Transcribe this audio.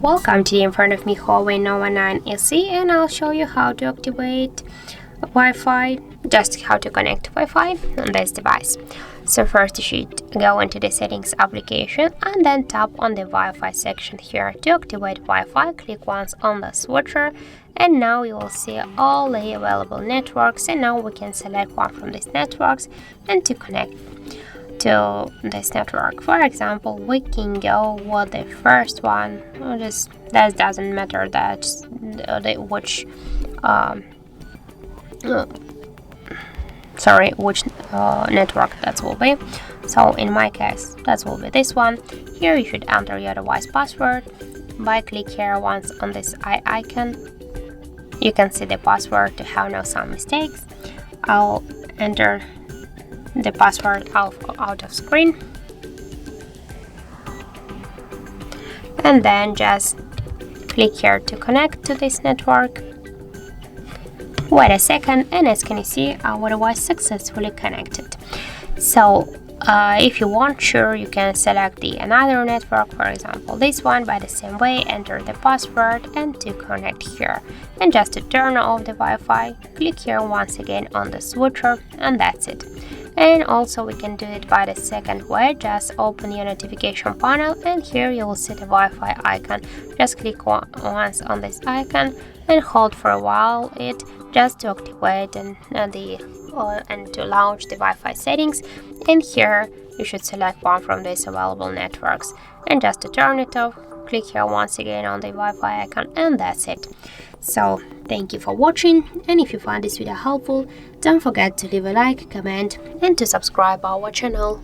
Welcome to in front of me HUAWEI Nova 9 SE, and I'll show you how to activate Wi-Fi, just how to connect Wi-Fi on this device. So first you should go into the settings application and then tap on the Wi-Fi section here. To activate Wi-Fi, click once on the switcher, and now you will see all the available networks, and now we can select one from these networks and to connect to this network. For example, we can go with the first one. That doesn't matter that which network that will be. So in my case, that will be this one. Here you should enter your device password by click here once on this eye icon. You can see the password to have no some mistakes. I'll enter the password out of screen, and then just click here to connect to this network. Wait a second, and as can you see, our device successfully connected. So if you want, sure, you can select another network, for example this one, by the same way, enter the password and to connect here. And just to turn off the Wi-Fi, click here once again on the switcher, and that's it. And also we can do it by the second way. Just open your notification panel, and here you will see the Wi-Fi icon. Just click once on this icon and hold for a while it, just to activate and to launch the Wi-Fi settings. And here you should select one from these available networks, and just to turn it off, click here once again on the Wi-Fi icon, and that's it. So thank you for watching, and if you find this video helpful, don't forget to leave a like, comment and to subscribe our channel.